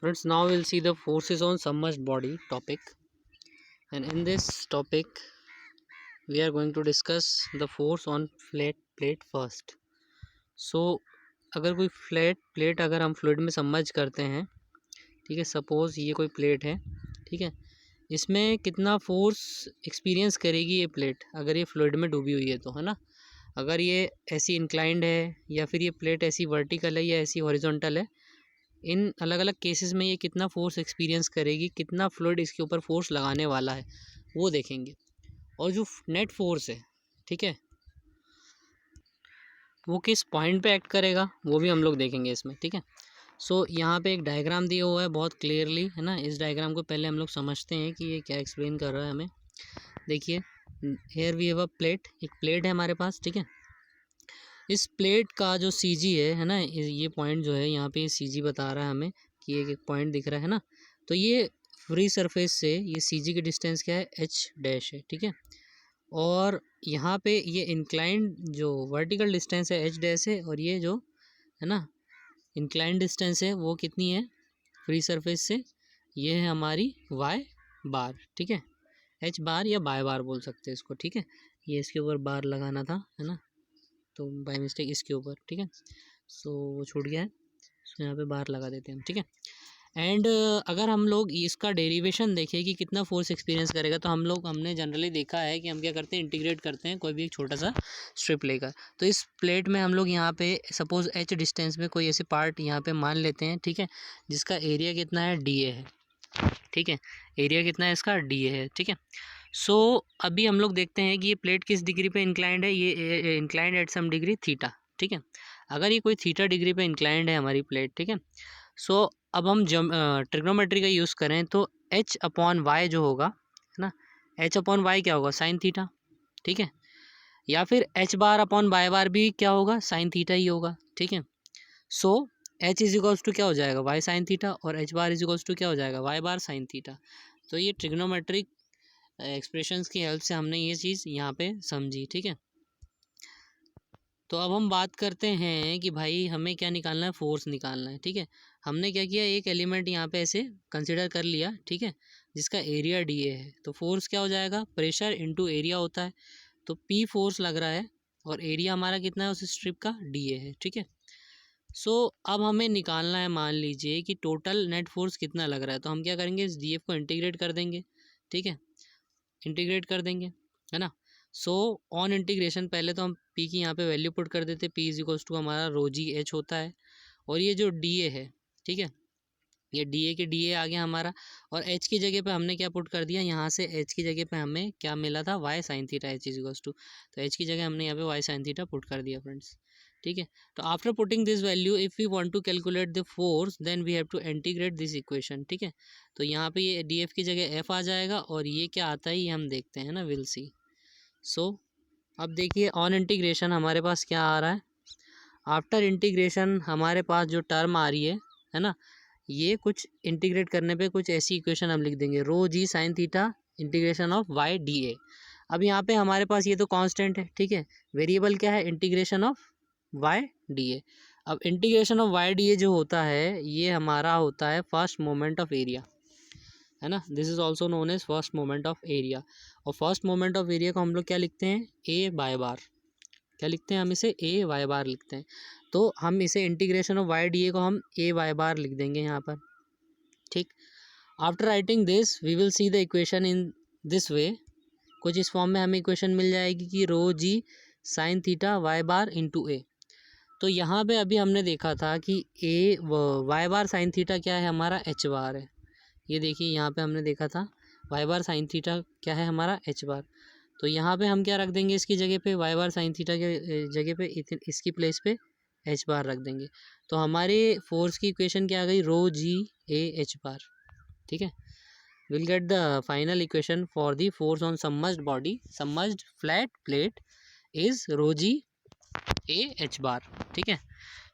Friends, now we'll see the forces on submerged body topic, and in this topic we are going to discuss the force on flat plate first. So अगर कोई flat plate अगर हम fluid में submerge करते हैं, ठीक है, suppose ये कोई प्लेट है, ठीक है, इसमें कितना फोर्स एक्सपीरियंस करेगी ये प्लेट अगर ये फ्लूइड में डूबी हुई है तो, है ना। अगर ये ऐसी इंक्लाइंड है या फिर ये प्लेट ऐसी वर्टिकल है या ऐसी हॉरिजॉन्टल है, इन अलग अलग केसेस में ये कितना फोर्स एक्सपीरियंस करेगी, कितना फ्लूइड इसके ऊपर फोर्स लगाने वाला है वो देखेंगे। और जो नेट फोर्स है, ठीक है, वो किस पॉइंट पे एक्ट करेगा वो भी हम लोग देखेंगे इसमें, ठीक है। सो यहाँ पे एक डायग्राम दिया हुआ है बहुत क्लियरली, है ना। इस डायग्राम को पहले हम लोग समझते हैं कि ये क्या एक्सप्लेन कर रहा है हमें। देखिए, here we have a plate, एक प्लेट है हमारे पास, ठीक है। इस प्लेट का जो सी जी है ना, ये पॉइंट जो है यहाँ पे सी जी बता रहा है हमें कि एक पॉइंट दिख रहा है ना। तो ये फ्री सरफेस से ये सी जी की डिस्टेंस क्या है, एच डैश है, ठीक है। और यहाँ पे ये इंक्लाइंड जो वर्टिकल डिस्टेंस है एच डैश है, और ये जो है ना इंक्लाइंड डिस्टेंस है वो कितनी है फ्री सरफेस से, ये है हमारी वाई बार, ठीक है। एच बार या बाय बार बोल सकते हैं इसको, ठीक है। ये इसके ऊपर बार लगाना था, है ना, तो बाय मिस्टेक इसके ऊपर, ठीक है। सो वो छूट गया है, सो यहाँ पे बार लगा देते हैं हम, ठीक है। एंड अगर हम लोग इसका डेरिवेशन देखें कि कितना फोर्स एक्सपीरियंस करेगा, तो हमने जनरली देखा है कि हम क्या करते हैं, इंटीग्रेट करते हैं कोई भी एक छोटा सा स्ट्रिप लेकर। तो इस प्लेट में हम लोग यहाँ पे सपोज एच डिस्टेंस में कोई ऐसे पार्ट यहाँ पे मान लेते हैं, ठीक है, जिसका एरिया कितना है, डी ए है, ठीक है। एरिया कितना है इसका, डी ए है, ठीक है। सो अभी हम लोग देखते हैं कि ये प्लेट किस डिग्री पे इंक्लाइंड है, ये inclined at some degree theta, ठीक है। अगर ये कोई थीटा डिग्री पे इंक्लाइंड है हमारी प्लेट, ठीक है। सो अब हम ट्रिग्नोमेट्री का यूज़ करें तो एच अपॉन वाई जो होगा, है ना, एच अपॉन वाई क्या होगा, साइन थीटा, ठीक है। या फिर H bar upon Y bar भी क्या होगा, साइन थीटा ही होगा, ठीक है। So H is equals to क्या हो जाएगा, वाई साइन थीटा, और H bar is equals to क्या हो जाएगा, वाई बार साइन थीटा। तो ये ट्रिग्नोमेट्रिक एक्सप्रेशंस की हेल्प से हमने ये चीज़ यहाँ पे समझी, ठीक है। तो अब हम बात करते हैं कि भाई हमें क्या निकालना है, फोर्स निकालना है, ठीक है। हमने क्या किया, एक एलिमेंट यहाँ पे ऐसे कंसिडर कर लिया, ठीक है, जिसका एरिया डी ए है। तो फोर्स क्या हो जाएगा, प्रेशर इनटू एरिया होता है, तो पी फोर्स लग रहा है, और एरिया हमारा कितना है उस स्ट्रिप का, डी ए है, ठीक है। सो अब हमें निकालना है, मान लीजिए कि टोटल नेट फोर्स कितना लग रहा है, तो हम क्या करेंगे, इस डी एफ को इंटीग्रेट कर देंगे, ठीक है, इंटीग्रेट कर देंगे, है ना। सो ऑन इंटीग्रेशन पहले तो हम पी की यहाँ पे वैल्यू पुट कर देते, पी इज इक्वल्स टू हमारा रो जी एच होता है, और ये जो डी ए है, ठीक है, ये डी ए के डी ए आ गया हमारा, और एच की जगह पे हमने क्या पुट कर दिया, यहाँ से एच की जगह पे हमें क्या मिला था, Y sine theta, H is equals to, तो एच की जगह हमने यहाँ पे वाई साइन थीटा पुट कर दिया फ्रेंड्स, ठीक है। तो after putting this value, if we want to calculate the force, then we have to integrate this equation, ठीक है। तो यहाँ पे ये डी एफ की जगह एफ आ जाएगा, और ये क्या आता है ये हम देखते हैं ना, विल सी। सो अब देखिए ऑन इंटीग्रेशन हमारे पास क्या आ रहा है, आफ्टर इंटीग्रेशन हमारे पास जो टर्म आ रही है ना, ये कुछ इंटीग्रेट करने पे कुछ ऐसी इक्वेशन हम लिख देंगे, rho ji sine theta integration of Y D A. अब यहाँ पे हमारे पास ये तो कांस्टेंट है, ठीक है, वेरिएबल क्या है, integration of Y D A. अब integration of Y D A जो होता है ये हमारा होता है फर्स्ट मोमेंट ऑफ एरिया, है ना, this is also known as first moment of area. और फर्स्ट मोमेंट ऑफ एरिया को हम लोग क्या लिखते हैं, ए बाय बार, क्या लिखते हैं हम इसे, ए वाई बार लिखते हैं। तो हम इसे integration of Y D A को हम ए वाई बार लिख देंगे यहाँ पर, ठीक। After writing this we will see the equation in this way, कुछ इस फॉर्म में हमें इक्वेशन मिल जाएगी कि rho ji sine theta Y bar into A. तो यहाँ पे अभी हमने देखा था कि A Y bar sine theta क्या है हमारा, एच बार है। ये देखिए यहाँ पे हमने देखा था वाई बार साइन थीटा क्या है हमारा, एच बार। तो यहाँ पे हम क्या रख देंगे इसकी जगह पे, वाई बार साइन थीटा के जगह पे इसकी प्लेस पे एच बार रख देंगे। तो हमारे फोर्स की इक्वेशन क्या आ गई, रो जी ए एच बार, ठीक है। Will get the final equation for the force on submerged body, submerged flat plate is rho g A h bar, ठीक है।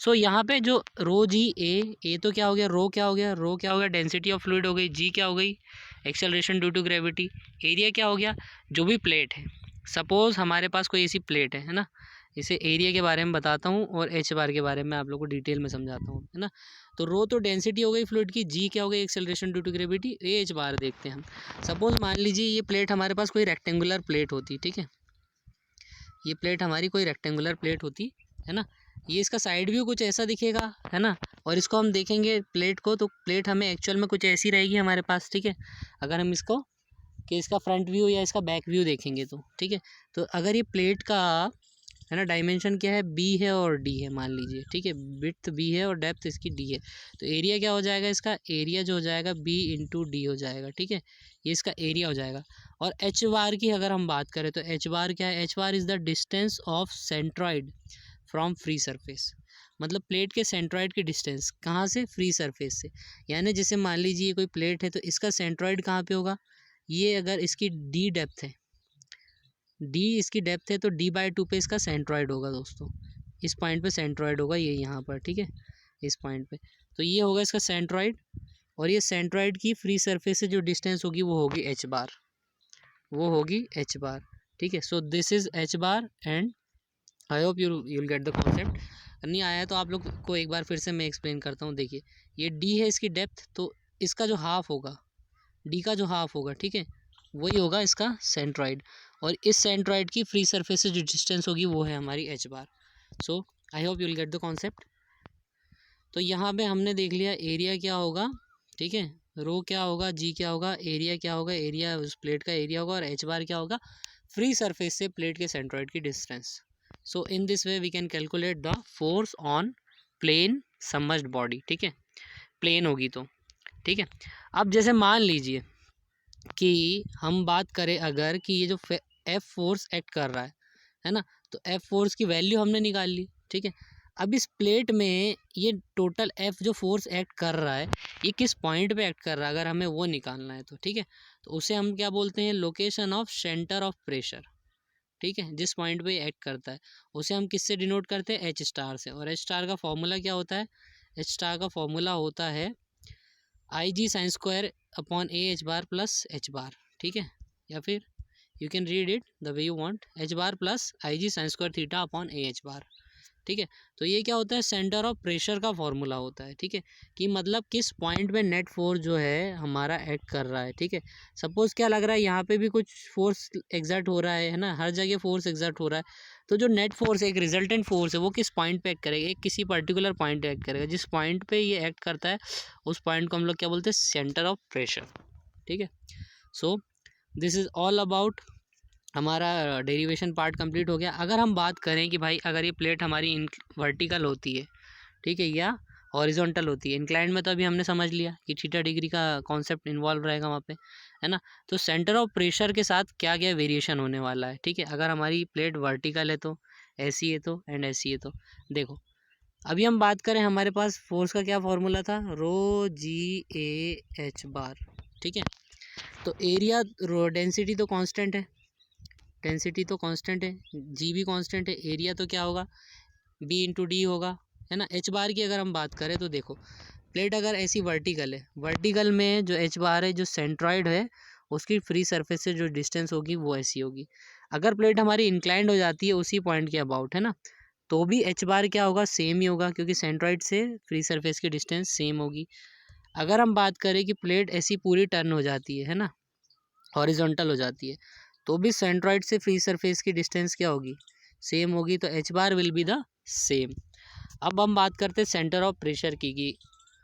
सो यहाँ पे जो रो जी ए तो क्या हो गया, रो क्या हो गया, रो क्या हो गया, डेंसिटी ऑफ फ्लूइड हो गई, जी क्या हो गई, acceleration due to gravity, area क्या हो गया, जो भी प्लेट है, सपोज हमारे पास कोई ऐसी प्लेट है ना, इसे एरिया के बारे में बताता हूँ और एच बार के बारे में आप लोग को डिटेल में समझाता हूँ, है ना। तो रो तो डेंसिटी हो गई फ्लूइड की, जी क्या हो गई acceleration due to gravity, A h बार देखते हैं हम। सपोज मान लीजिए ये प्लेट हमारे पास कोई रेक्टेंगुलर प्लेट होती, ठीक है, ये प्लेट हमारी कोई रेक्टेंगुलर प्लेट होती है ना, ये इसका साइड व्यू कुछ ऐसा दिखेगा, है ना। और इसको हम देखेंगे प्लेट को, तो प्लेट हमें एक्चुअल में कुछ ऐसी रहेगी हमारे पास, ठीक है। अगर हम इसको कि इसका फ्रंट व्यू या इसका बैक व्यू देखेंगे तो, ठीक है। तो अगर ये प्लेट का, है ना, डायमेंशन क्या है, बी है और डी है मान लीजिए, ठीक है, विड्थ बी है और डेप्थ इसकी डी है, तो एरिया क्या हो जाएगा इसका, एरिया जो हो जाएगा बी इंटू डी हो जाएगा, ठीक है, ये इसका एरिया हो जाएगा। और एच बार की अगर हम बात करें तो एच बार क्या है, H bar is the distance of centroid from free surface, मतलब प्लेट के सेंट्रॉइड की डिस्टेंस कहाँ से, फ्री सरफेस से। यानी जैसे मान लीजिए कोई प्लेट है तो इसका सेंट्रॉइड कहाँ पे होगा, ये अगर इसकी डी डेप्थ है, डी इसकी डेप्थ है तो d/2 पे इसका सेंट्रॉइड होगा दोस्तों, इस पॉइंट पे सेंट्रॉइड होगा ये यहाँ पर, ठीक है, इस पॉइंट पे। तो ये होगा इसका सेंट्रॉइड, और ये सेंट्रॉइड की फ्री सरफेस से जो डिस्टेंस होगी वो होगी एच बार, वो होगी एच बार, ठीक है। सो this is H bar and I hope you will get the concept. नहीं आया तो आप लोग को एक बार फिर से मैं एक्सप्लेन करता हूँ। देखिए ये डी है इसकी डेप्थ, तो इसका जो हाफ होगा, डी का जो हाफ होगा, ठीक है, वही होगा इसका सेंट्रॉइड, और इस सेंट्रॉइड की फ्री सरफेस से जो डिस्टेंस होगी वो है हमारी H bar. So I hope you will get the concept. तो यहाँ पे हमने देख लिया एरिया क्या होगा, ठीक है, रो क्या होगा, जी क्या होगा, एरिया क्या होगा, एरिया उस प्लेट का एरिया होगा, और एच बार क्या होगा, फ्री सरफेस से प्लेट के सेंट्रॉइड की distance. So in this way we can calculate the force on plane submerged body, ठीक है, प्लेन होगी तो, ठीक है। अब जैसे मान लीजिए कि हम बात करें अगर कि ये जो एफ फोर्स एक्ट कर रहा है ना, तो एफ फोर्स की वैल्यू हमने निकाल ली, ठीक है। अब इस प्लेट में ये टोटल एफ जो फोर्स एक्ट कर रहा है ये किस पॉइंट पे एक्ट कर रहा है, अगर हमें वो निकालना है तो, ठीक है, तो उसे हम क्या बोलते हैं, location of centre of pressure, ठीक है, जिस पॉइंट पे एक्ट करता है उसे हम किससे डिनोट करते हैं, एच स्टार से। और एच स्टार का फॉर्मूला क्या होता है, एच स्टार का फॉर्मूला होता है I g sine square upon A h bar plus h bar, ठीक है, या फिर you can read it the way you want, h bar plus I g sine square theta upon A h bar, ठीक है। तो ये क्या होता है, सेंटर ऑफ प्रेशर का फॉर्मूला होता है, ठीक है, कि मतलब किस पॉइंट पे नेट फोर्स जो है हमारा एक्ट कर रहा है, ठीक है। सपोज क्या लग रहा है यहाँ पे भी कुछ फोर्स एग्जर्ट हो रहा है ना, हर जगह फोर्स एग्जर्ट हो रहा है, तो जो नेट फोर्स एक रिजल्टेंट फोर्स है वो किस पॉइंट पे एक्ट करेगा, एक किसी पर्टिकुलर पॉइंट पे एक्ट करेगा, जिस पॉइंट पे ये एक्ट करता है उस पॉइंट को हम लोग क्या बोलते हैं, सेंटर ऑफ प्रेशर, ठीक है। सो दिस इज़ ऑल अबाउट, हमारा डेरिवेशन पार्ट कंप्लीट हो गया। अगर हम बात करें कि भाई अगर ये प्लेट हमारी वर्टिकल होती है, ठीक है, या हॉरिजॉन्टल होती है, इंक्लाइंड में तो अभी हमने समझ लिया कि थीटा डिग्री का कॉन्सेप्ट इन्वॉल्व रहेगा वहाँ पे, है ना। तो सेंटर ऑफ प्रेशर के साथ क्या क्या वेरिएशन होने वाला है, ठीक है, अगर हमारी प्लेट वर्टिकल है तो, ऐसी है तो, एंड ऐसी है तो। देखो अभी हम बात करें, हमारे पास फोर्स का क्या फॉर्मूला था, रो जी ए एच बार, ठीक है। तो एरिया रो डेंसिटी तो कांस्टेंट है, डेंसिटी तो कांस्टेंट है, जी भी कांस्टेंट है, एरिया तो क्या होगा, बी इंटू डी होगा, है ना। एच बार की अगर हम बात करें तो देखो प्लेट अगर ऐसी वर्टिकल है, वर्टिकल में जो एच बार है, जो सेंट्रॉइड है उसकी फ्री सरफेस से जो डिस्टेंस होगी वो ऐसी होगी। अगर प्लेट हमारी इंक्लाइंड हो जाती है उसी पॉइंट के अबाउट, है ना, तो भी एच बार क्या होगा, सेम ही होगा, क्योंकि सेंट्रॉइड से फ्री सरफेस की डिस्टेंस सेम होगी। अगर हम बात करें कि प्लेट ऐसी पूरी टर्न हो जाती है ना, हॉरिजॉन्टल हो जाती है, तो भी सेंट्रॉइड से फ्री सरफेस की डिस्टेंस क्या होगी, सेम होगी, तो H bar will be the same. अब हम बात करते हैं सेंटर ऑफ प्रेशर की, कि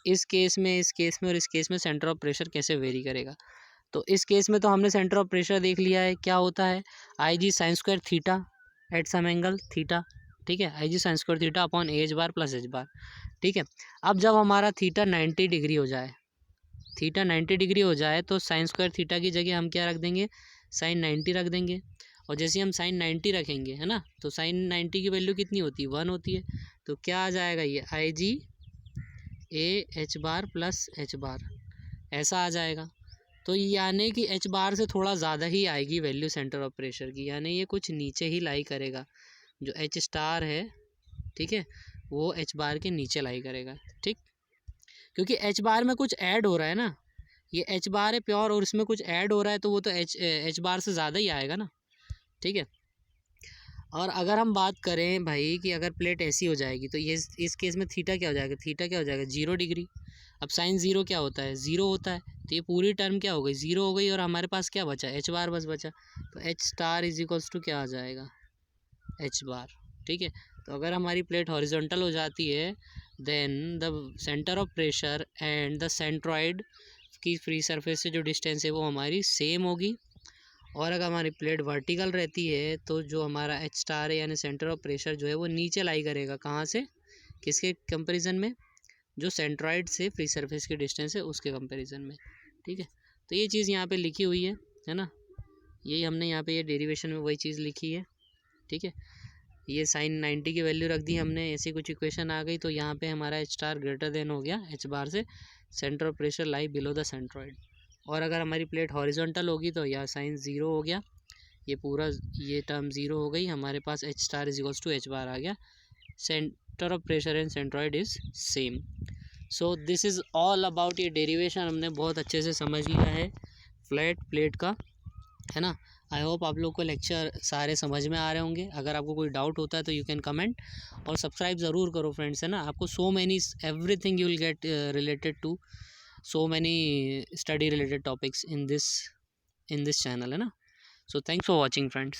इस केस में, इस केस में और इस केस में सेंटर ऑफ प्रेशर कैसे वेरी करेगा। तो इस केस में तो हमने सेंटर ऑफ प्रेशर देख लिया है, क्या होता है, I g sine square theta at some angle theta, ठीक है, I g sine square theta upon A h bar plus h bar, ठीक है। अब जब हमारा थीटा 90 डिग्री हो जाए, थीटा 90 डिग्री हो जाए तो साइन स्क्वायर थीटा की जगह हम क्या रख देंगे, साइन 90 रख देंगे। और जैसे हम साइन 90 रखेंगे, है ना, तो साइन 90 की वैल्यू कितनी होती है, 1 होती है, तो क्या आ जाएगा, ये I g A h bar plus h bar, ऐसा आ जाएगा। तो यानी कि एच बार से थोड़ा ज़्यादा ही आएगी वैल्यू सेंटर ऑफ प्रेशर की, यानी ये कुछ नीचे ही लाई करेगा, जो एच स्टार है, ठीक है, वो एच बार के नीचे लाई करेगा, ठीक, क्योंकि एच बार में कुछ ऐड हो रहा है ना, ये एच बार है प्योर और इसमें कुछ ऐड हो रहा है, तो वो तो एच बार से ज़्यादा ही आएगा ना, ठीक है। और अगर हम बात करें भाई कि अगर प्लेट ऐसी हो जाएगी तो ये इस केस में थीटा क्या हो जाएगा, थीटा क्या हो जाएगा 0 डिग्री। अब साइन 0 क्या होता है, 0 होता है, तो ये पूरी टर्म क्या हो गई 0 हो गई और हमारे पास क्या बचा एच बार बस बचा। तो H star is equals to क्या आ जाएगा एच बार, ठीक है। तो अगर हमारी प्लेट हॉरिजॉन्टल हो जाती है then the centre of pressure and the centroid की फ्री सरफेस से जो डिस्टेंस है वो हमारी सेम होगी। और अगर हमारी प्लेट वर्टिकल रहती है तो जो हमारा एच स्टार है यानी सेंटर ऑफ प्रेशर जो है वो नीचे लाई करेगा, कहाँ से, किसके कंपैरिजन में, जो सेंट्रॉइड से फ्री सरफेस की डिस्टेंस है उसके कंपैरिजन में, ठीक है। तो ये चीज़ यहाँ पे लिखी हुई है ना, यही हमने यहाँ पे ये डेरिवेशन में वही चीज़ लिखी है, ठीक है। ये साइन 90 की वैल्यू रख दी हमने, ऐसी कुछ इक्वेशन आ गई तो यहाँ पे हमारा एच स्टार ग्रेटर देन हो गया एच बार से, centre of pressure lie below the centroid. और अगर हमारी प्लेट हॉरिजॉन्टल होगी तो यह साइन 0 हो गया, ये पूरा ये टर्म 0 हो गई, हमारे पास h star is equals to h bar आ गया, centre of pressure and centroid is same. So this is all about ये डेरिवेशन हमने बहुत अच्छे से समझ लिया है फ्लैट प्लेट का, है ना। आई होप आप लोग को लेक्चर सारे समझ में आ रहे होंगे। अगर आपको कोई डाउट होता है तो यू कैन कमेंट और सब्सक्राइब ज़रूर करो फ्रेंड्स, है ना। आपको so many everything you will get related to so many study related topics in this channel, है ना। So thanks for watching friends.